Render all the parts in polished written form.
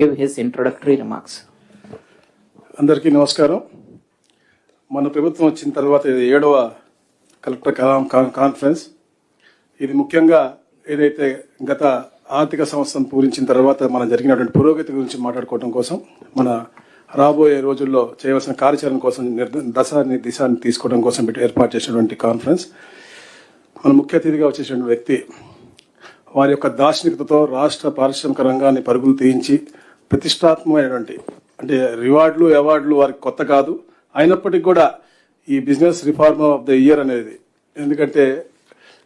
give his introductory remarks. అందరికీ నమస్కారం. మన ప్రభుత్వం వచ్చిన తర్వాత ఇది 7వ కలెక్టర్ కాన్ఫరెన్స్. ఇది ముఖ్యంగా ఏదైతే గత ఆర్థిక సంవత్సరం పూరించిన తర్వాత మనం జరిగినటువంటి పురోగతి గురించి మాట్లాడుకోవడం కోసం, మన రాబోయే రోజుల్లో చేయవలసిన కార్యాచరణ కోసం దిశాన్ని తీసుకోవడం కోసం ఏర్పాటు చేసినటువంటి కాన్ఫరెన్స్. మన ముఖ్య అతిథిగా వచ్చేటువంటి వ్యక్తి వారి యొక్క దార్శనికతతో రాష్ట్ర పారిశ్రామిక రంగాన్ని పరుగులు తీయించి ప్రతిష్టాత్మకమైనటువంటి, అంటే రివార్డులు అవార్డులు వారికి కొత్త కాదు, అయినప్పటికీ కూడా ఈ business reformer of the year అనేది, ఎందుకంటే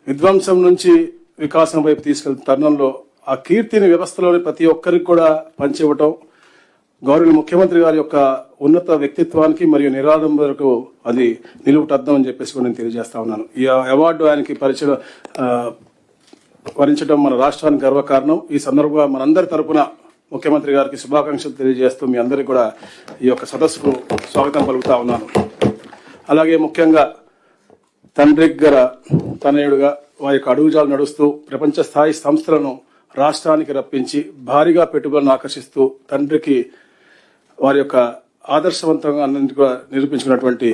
విధ్వంసం నుంచి వికాసం వైపు తీసుకెళ్తున్న తరుణంలో ఆ కీర్తిని వ్యవస్థలోని ప్రతి ఒక్కరికి కూడా పంచివ్వటం, గౌరవ ముఖ్యమంత్రి గారి యొక్క ఉన్నత వ్యక్తిత్వానికి మరియు నిరాడంబరకు అది నిలువుటద్దం అని చెప్పేసి కూడా నేను తెలియజేస్తా ఉన్నాను. ఈ అవార్డు ఆయనకి వరించడం మన రాష్ట్రానికి గర్వకారణం. ఈ సందర్భంగా మనందరి తరపున ముఖ్యమంత్రి గారికి శుభాకాంక్షలు తెలియజేస్తూ మీ అందరికీ కూడా ఈ యొక్క సదస్సుకు స్వాగతం పలుకుతా ఉన్నాను. అలాగే ముఖ్యంగా తండ్రి దగ్గర తనయుడుగా వారి యొక్క అడుగుజాలు నడుస్తూ ప్రపంచ స్థాయి సంస్థలను రాష్ట్రానికి రప్పించి భారీగా పెట్టుబడులను ఆకర్షిస్తూ తండ్రికి వారి యొక్క ఆదర్శవంతంగా అన్నింటి కూడా నిరూపించుకున్నటువంటి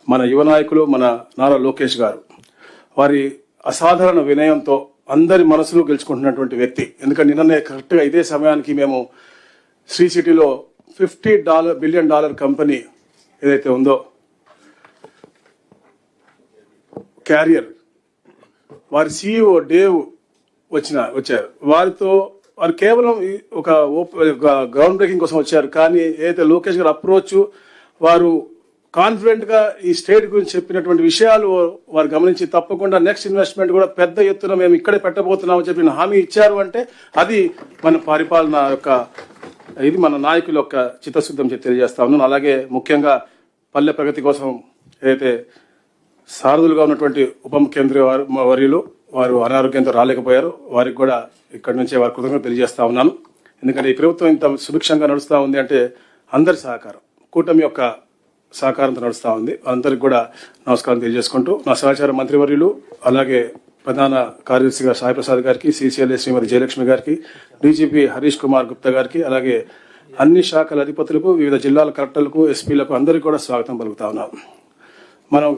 మన యువ నాయకులు మన నారా లోకేష్ గారు, వారి అసాధారణ వినయంతో అందరి మనసులు గెలుచుకుంటున్నటువంటి వ్యక్తి. ఎందుకంటే నిన్ననే కరెక్ట్గా ఇదే సమయానికి మేము శ్రీ సిటీలో $50 బిలియన్ కంపెనీ ఏదైతే ఉందో క్యారియర్, వారి CEO డేవ్ వచ్చారు. వారు కేవలం ఒక గ్రౌండ్ బ్రేకింగ్ కోసం వచ్చారు. కానీ ఏదైతే లోకేష్ గారు అప్రోచ్, వారు కాన్ఫిడెంట్ గా ఈ స్టేట్ గురించి చెప్పినటువంటి విషయాలు వారు గమనించి తప్పకుండా నెక్స్ట్ ఇన్వెస్ట్మెంట్ కూడా పెద్ద ఎత్తున మేము ఇక్కడే పెట్టబోతున్నామని చెప్పిన హామీ ఇచ్చారు. అంటే అది మన పరిపాలన యొక్క, ఇది మన నాయకుల యొక్క చిత్తశుద్ధం తెలియజేస్తా ఉన్నాను. అలాగే ముఖ్యంగా పల్లె ప్రగతి కోసం ఏదైతే సారథులుగా ఉన్నటువంటి ఉప ముఖ్యమంత్రి వర్యులు వారు అనారోగ్యంతో రాలేకపోయారు, వారికి కూడా ఇక్కడి నుంచే వారి కృతజ్ఞతలు తెలియజేస్తా ఉన్నాను. ఎందుకంటే ఈ ప్రభుత్వం ఇంత సుభిక్షంగా నడుస్తూ ఉంది అంటే అందరి సహకారం, కూటమి యొక్క సహకారంతో నడుస్తూ ఉంది. అందరికి కూడా నమస్కారం తెలియజేసుకుంటూ, నా సహచార మంత్రివర్యులు అలాగే ప్రధాన కార్యదర్శిగా సాయి ప్రసాద్ గారికి, CCLA శ్రీమతి జయలక్ష్మి గారికి, DGP హరీష్ కుమార్ గుప్తా గారికి, అలాగే అన్ని శాఖల అధిపతులకు, వివిధ జిల్లాల కలెక్టర్లకు, ఎస్పీలకు అందరికీ కూడా స్వాగతం పలుకుతా ఉన్నాం. మనం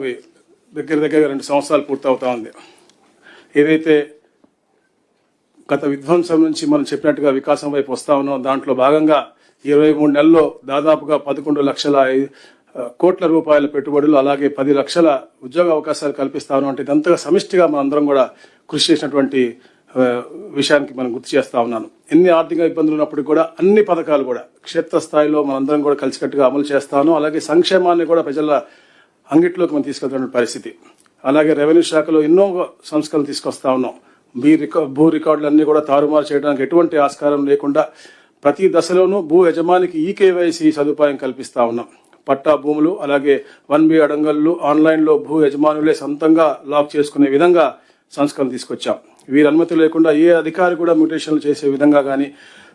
దగ్గర 2 సంవత్సరాలు పూర్తవుతా ఉంది. ఏదైతే గత విధ్వంసం నుంచి మనం చెప్పినట్టుగా వికాసం వైపు వస్తా ఉన్నాం, దాంట్లో భాగంగా 23 నెలల్లో దాదాపుగా 11 లక్షల కోట్ల రూపాయల పెట్టుబడులు, అలాగే 10 లక్షల ఉద్యోగ అవకాశాలు కల్పిస్తాను. అంటే ఇదంతగా సమిష్టిగా మనందరం కూడా కృషి చేసినటువంటి విషయానికి మనం గుర్తు చేస్తా ఉన్నాను. ఎన్ని ఆర్థిక ఇబ్బందులు ఉన్నప్పటికీ కూడా అన్ని పథకాలు కూడా క్షేత్రస్థాయిలో మనందరం కూడా కలిసికట్టుగా అమలు చేస్తాను. అలాగే సంక్షేమాన్ని కూడా ప్రజల అంగిట్లోకి మనం తీసుకెళ్తున్న పరిస్థితి. అలాగే రెవెన్యూ శాఖలో ఎన్నో సంస్కరణలు తీసుకొస్తా ఉన్నాం. భూ రికార్డులన్నీ కూడా తారుమారు చేయడానికి ఎటువంటి ఆస్కారం లేకుండా ప్రతి దశలోనూ భూ యజమానికి EKYC సదుపాయం కల్పిస్తా ఉన్నాం. పట్టా భూములు, అలాగే 1B అడంగళ్ళు ఆన్లైన్లో భూ యజమానులే సొంతంగా లాక్ చేసుకునే విధంగా సంస్కరణ తీసుకొచ్చాం. వీరి అనుమతి లేకుండా ఏ అధికారి కూడా మ్యూటేషన్లు చేసే విధంగా కానీ,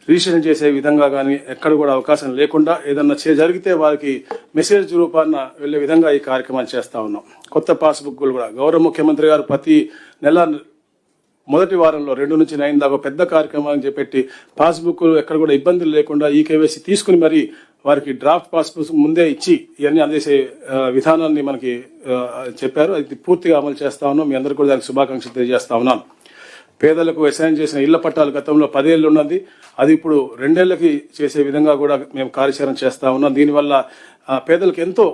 రిజిస్ట్రేషన్ చేసే విధంగా కానీ ఎక్కడ కూడా అవకాశం లేకుండా, ఏదన్నా జరిగితే వారికి మెసేజ్ రూపాన వెళ్లే విధంగా ఈ కార్యక్రమాన్ని చేస్తా ఉన్నాం. కొత్త పాస్బుక్లు కూడా గౌరవ ముఖ్యమంత్రి గారు ప్రతి నెల మొదటి వారంలో 2 నుంచి 9 దాకా పెద్ద కార్యక్రమాన్ని చేపట్టి పాస్బుక్లు ఎక్కడ కూడా ఇబ్బందులు లేకుండా EKYC తీసుకుని మరి వారికి డ్రాఫ్ట్ పాస్బుక్ ముందే ఇచ్చి ఇవన్నీ అందేసే విధానాన్ని మనకి చెప్పారు. అది పూర్తిగా అమలు చేస్తా ఉన్నాం. మీ అందరికీ కూడా దానికి శుభాకాంక్షలు తెలియజేస్తా ఉన్నాను. పేదలకు అసైన్ చేసిన ఇళ్ల పట్టాలు గతంలో 10 ఏళ్ళు ఉన్నది, అది ఇప్పుడు 2 ఏళ్లకి చేసే విధంగా కూడా మేము కార్యాచరణ చేస్తా ఉన్నాం. దీనివల్ల పేదలకు ఎంతో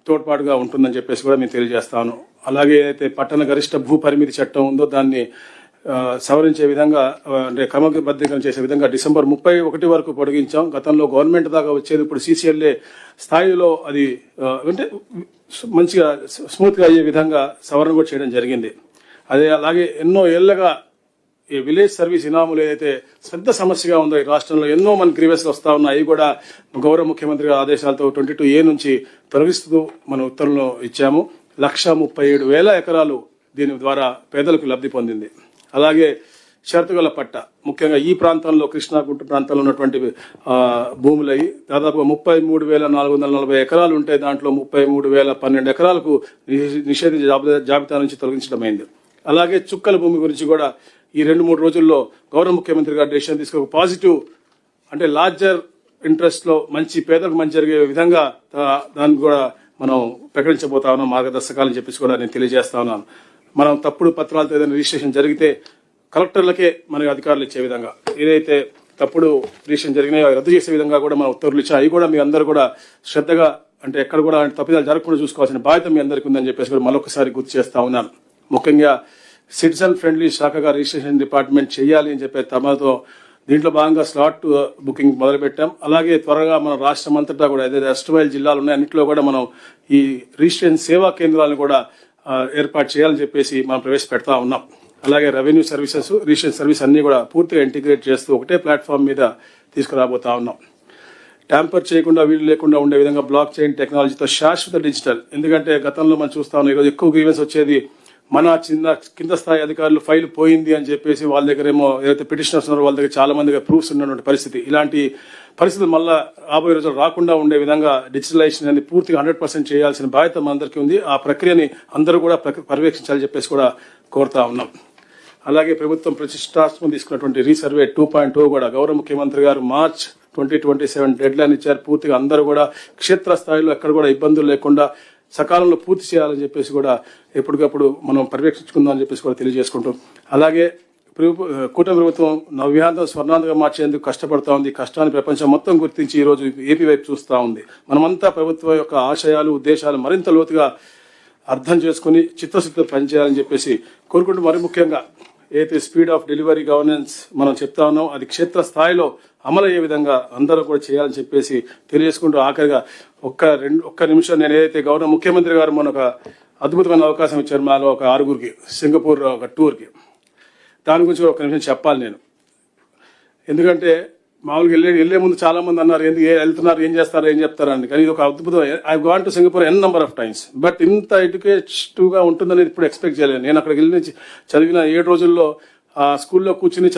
తోడ్పాటుగా ఉంటుందని చెప్పేసి కూడా మేము తెలియజేస్తాను. అలాగే అయితే పట్టణ గరిష్ట భూ పరిమితి చట్టం ఉందో దాన్ని సవరించే విధంగా, అంటే క్రమబద్ధీకరణ చేసే విధంగా డిసెంబర్ 31 వరకు పొడిగించాం. గతంలో గవర్నమెంట్ దాకా వచ్చేది ఇప్పుడు CCLA స్థాయిలో అది అంటే మంచిగా స్మూత్గా అయ్యే విధంగా సవరణ కూడా చేయడం జరిగింది. అలాగే ఎన్నో ఏళ్లగా ఈ విలేజ్ సర్వీస్ ఇనాములు ఏదైతే పెద్ద సమస్యగా ఉందో ఈ రాష్ట్రంలో ఎన్నో మన గ్రీవెస్లు వస్తా ఉన్నాయి, అవి కూడా గౌరవ ముఖ్యమంత్రి ఆదేశాలతో 22A నుంచి తొలగిస్తూ మన ఉత్తర్వులు ఇచ్చాము. 137,000 ఎకరాలు దీని ద్వారా పేదలకు లబ్ధి పొందింది. అలాగే షరతుగల పట్ట, ముఖ్యంగా ఈ ప్రాంతంలో కృష్ణా గుంట ప్రాంతంలో ఉన్నటువంటి భూములై దాదాపుగా 33,440 ఎకరాలు ఉంటే దాంట్లో 33,012 ఎకరాలకు నిషేధించే జాబితా నుంచి తొలగించడమైంది. అలాగే చుక్కల భూమి గురించి కూడా ఈ 2-3 రోజుల్లో గౌరవ ముఖ్యమంత్రి గారు డెసిషన్ తీసుకుని పాజిటివ్ అంటే లార్జర్ ఇంట్రెస్ట్ లో మంచి పేదలకు మంచి జరిగే విధంగా దాన్ని కూడా మనం ప్రకటించబోతా ఉన్నాం మార్గదర్శకాలని చెప్పేసి కూడా నేను తెలియజేస్తా ఉన్నాను. మనం తప్పుడు పత్రాలతో ఏదైనా రిజిస్ట్రేషన్ జరిగితే కలెక్టర్లకే మనకి అధికారులు ఇచ్చే విధంగా, ఏదైతే తప్పుడు రిజిస్ట్రేషన్ జరిగినాయో రద్దు చేసే విధంగా కూడా మనం ఉత్తర్వులు ఇచ్చాం. అవి కూడా మీ అందరూ కూడా శ్రద్ధగా, అంటే ఎక్కడ కూడా తప్పిదాలు జరగకుండా చూసుకోవాల్సిన బాధ్యత మీ అందరికీ ఉందని చెప్పేసి కూడా మరొకసారి గుర్తు చేస్తా ఉన్నాను. ముఖ్యంగా సిటిజన్ ఫ్రెండ్లీ శాఖగా రిజిస్ట్రేషన్ డిపార్ట్మెంట్ చేయాలి అని చెప్పే తమతో దీంట్లో భాగంగా స్లాట్ బుకింగ్ మొదలుపెట్టాం. అలాగే త్వరగా మన రాష్ట్రం అంతటా కూడా ఏదైతే ఎస్టమైల్ జిల్లాలు ఉన్నాయి అన్నింటిలో కూడా మనం ఈ రిజిస్ట్రేషన్ సేవా కేంద్రాలను కూడా ఏర్పాటు చేయాలని చెప్పేసి మనం ప్రవేశపెడతా ఉన్నాం. అలాగే రెవెన్యూ సర్వీసెస్, రిజిస్ట్రేషన్ సర్వీస్ అన్ని కూడా పూర్తిగా ఇంటిగ్రేట్ చేస్తూ ఒకటే ప్లాట్ఫామ్ మీద తీసుకురాబోతా ఉన్నాం. ట్యాంపర్ చేయకుండా, వీలు లేకుండా ఉండే విధంగా బ్లాక్ చైన్ టెక్నాలజీతో శాశ్వత డిజిటల్. ఎందుకంటే గతంలో మనం చూస్తా ఉన్నాం, ఈరోజు ఎక్కువ గ్రీవెన్స్ వచ్చేది మన కింద స్థాయి అధికారులు ఫైల్ పోయింది అని చెప్పేసి వాళ్ళ దగ్గర ఏమో ఏదైతే పిటిషనర్స్ ఉన్నారో వాళ్ళ దగ్గర చాలా మందిగా ప్రూఫ్స్ ఉన్నటువంటి పరిస్థితి. ఇలాంటి పరిస్థితులు మళ్ళా రాబోయే రోజులు రాకుండా ఉండే విధంగా డిజిటలైజేషన్ అనేది పూర్తిగా 100% చేయాల్సిన బాధ్యత మనందరికీ ఉంది. ఆ ప్రక్రియని అందరూ కూడా పర్యవేక్షించాలని చెప్పేసి కూడా కోరుతా ఉన్నాం. అలాగే ప్రభుత్వం ప్రతిష్టాత్మకం తీసుకున్నటువంటి రీసర్వే 2.0 కూడా గౌరవ ముఖ్యమంత్రి గారు మార్చ్ 2027 డెడ్ లైన్ ఇచ్చారు. పూర్తిగా అందరూ కూడా క్షేత్రస్థాయిలో ఎక్కడ కూడా ఇబ్బందులు లేకుండా సకాలంలో పూర్తి చేయాలని చెప్పేసి కూడా ఎప్పటికప్పుడు మనం పర్యవేక్షించుకుందాం అని చెప్పేసి కూడా తెలియజేసుకుంటాం. అలాగే కూటమి ప్రభుత్వం నవ్యాంధ్ర స్వర్ణాంధ్రగా మార్చేందుకు కష్టపడతా ఉంది. కష్టాన్ని ప్రపంచం మొత్తం గుర్తించి ఈ రోజు ఏపీ వైపు చూస్తూ ఉంది. మనమంతా ప్రభుత్వం యొక్క ఆశయాలు, ఉద్దేశాలు మరింత లోతుగా అర్థం చేసుకుని చిత్తశుద్ధితో పనిచేయాలని చెప్పేసి కోరుకుంటూ, మరి ముఖ్యంగా ఏదైతే స్పీడ్ ఆఫ్ డెలివరీ గవర్నెన్స్ మనం చెప్తా ఉన్నాం అది క్షేత్ర స్థాయిలో అమలు అయ్యే విధంగా అందరూ కూడా చేయాలని చెప్పేసి తెలియజేసుకుంటూ, ఆఖరిగా ఒక్క నిమిషం నేను ఏదైతే గౌరవ ముఖ్యమంత్రి గారు మన ఒక అద్భుతమైన అవకాశం ఇచ్చారు మాలో ఒక 6గురికి సింగపూర్ ఒక టూర్కి, దాని గురించి ఒక నిమిషం చెప్పాలి నేను. ఎందుకంటే మామూలుగా వెళ్లే ముందు చాలా మంది అన్నారు ఎందుకు వెళ్తున్నారు, ఏం చేస్తారు, ఏం చెప్తారని. కానీ ఇది ఒక అద్భుతం. I gone to Singapore n number of times, but ఇంత ఎడ్యుకేటివ్ గా ఉంటుందని ఇప్పుడు ఎక్స్పెక్ట్ చేయలేదు. నేను అక్కడికి వెళ్ళి చదివిన 7 రోజుల్లో ఆ స్కూల్లో కూర్చుని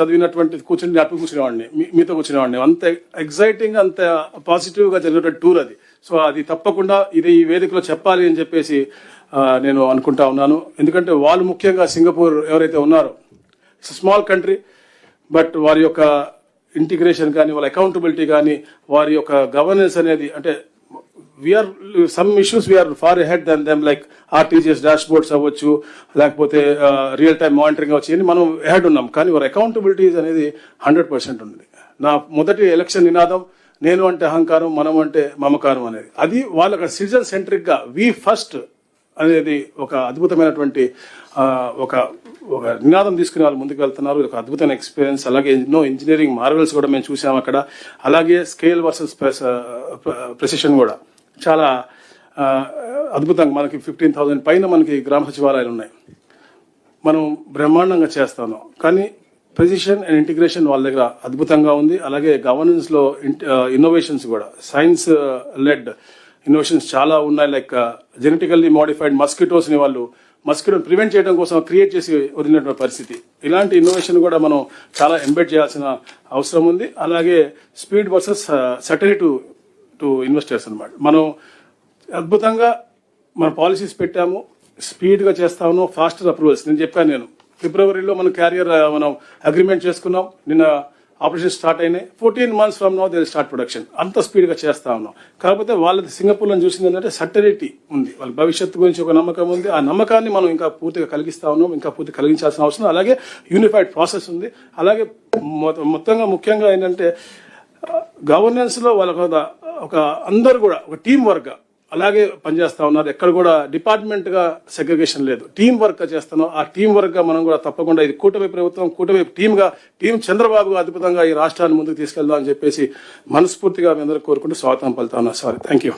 కూర్చుని అటు కూర్చునేవాడిని, మీతో కూర్చునేవాడిని. అంత ఎగ్జైటింగ్, అంత పాజిటివ్ గా జరిగినటువంటి టూర్ అది. సో అది తప్పకుండా ఇది ఈ వేదికలో చెప్పాలి అని చెప్పేసి నేను అనుకుంటా ఉన్నాను. ఎందుకంటే వాళ్ళు ముఖ్యంగా సింగపూర్ ఎవరైతే ఉన్నారో స్మాల్ కంట్రీ, బట్ వారి యొక్క ఇంటిగ్రేషన్ కానీ, వాళ్ళ అకౌంటబిలిటీ కానీ, వారి యొక్క గవర్నెన్స్ అనేది, అంటే we are some issues we are far head then them, like RTGS dashboards అవ్వచ్చు, లేకపోతే రియల్ టైమ్ మానిటరింగ్ అవ్వచ్చు, అని మనం హెడ్ ఉన్నాం. కానీ వారి అకౌంటబిలిటీస్ అనేది 100% ఉంది. నా మొదటి ఎలక్షన్ నినాదం నేను అంటే అహంకారం, మనం అంటే మమకారం అనేది. అది వాళ్ళ సిటిజన్ సెంట్రిక్ గా వి ఫస్ట్ అనేది ఒక అద్భుతమైనటువంటి ఒక నినాదం తీసుకుని వాళ్ళు ముందుకు వెళ్తున్నారు. ఒక అద్భుతమైన ఎక్స్పీరియన్స్. అలాగే ఎన్నో ఇంజనీరింగ్ మార్వెల్స్ కూడా మేము చూసాం అక్కడ. అలాగే స్కేల్ వర్సెస్ ప్రెసిషన్ కూడా చాలా అద్భుతంగా. మనకి 15,000 పైన మనకి గ్రామ సచివాలయాలు ఉన్నాయి. మనం బ్రహ్మాండంగా చేస్తాను. కానీ ప్రెసిషన్ అండ్ ఇంటిగ్రేషన్ వాళ్ళ దగ్గర అద్భుతంగా ఉంది. అలాగే గవర్నెన్స్ లో ఇన్నోవేషన్స్ కూడా, సైన్స్ లెడ్ ఇన్నోవేషన్స్ చాలా ఉన్నాయి. లైక్ జెనెటికల్లీ మోడిఫైడ్ మస్కిటోస్ ని వాళ్ళు మస్కిటోని ప్రివెంట్ చేయడం కోసం క్రియేట్ చేసి వదిలినటువంటి పరిస్థితి. ఇలాంటి ఇన్నోవేషన్ కూడా మనం చాలా ఎంబెడ్ చేయాల్సిన అవసరం ఉంది. అలాగే speed versus certainty to investors అనమాట. మనం అద్భుతంగా మన పాలసీస్ పెట్టాము, స్పీడ్గా చేస్తాము, ఫాస్టర్ అప్రూవల్స్. నేను చెప్పాను, నేను ఫిబ్రవరిలో మనం క్యారియర్ మనం అగ్రిమెంట్ చేసుకున్నాం. నిన్న ఆపరేషన్ స్టార్ట్ అయినాయి. 14 months from now they start production. అంత స్పీడ్గా చేస్తా ఉన్నాం. కాకపోతే వాళ్ళది సింగపూర్లో చూసింది ఏంటంటే సర్టనిటీ ఉంది, వాళ్ళ భవిష్యత్తు గురించి ఒక నమ్మకం ఉంది. ఆ నమ్మకాన్ని మనం ఇంకా పూర్తిగా కలిగిస్తా ఉన్నాం, ఇంకా పూర్తిగా కలిగించాల్సిన అవసరం. అలాగే యూనిఫైడ్ ప్రాసెస్ ఉంది. అలాగే మొత్తంగా ముఖ్యంగా ఏంటంటే గవర్నెన్స్ లో వాళ్ళ ఒక అందరూ కూడా ఒక టీం వర్క్ అలాగే పనిచేస్తా ఉన్నారు. ఎక్కడ కూడా డిపార్ట్మెంట్ గా సెగ్రిగేషన్ లేదు, టీం వర్క్ గా చేస్తున్నాం. ఆ టీం వర్క్ గా మనం కూడా తప్పకుండా ఇది కూటమి ప్రభుత్వం, కూటమి టీం చంద్రబాబు అద్భుతంగా ఈ రాష్ట్రాన్ని ముందుకు తీసుకెళ్దాం అని చెప్పేసి మనస్ఫూర్తిగా మీ అందరూ కోరుకుంటూ స్వాగతం పలుతా ఉన్నా. Sorry, thank you.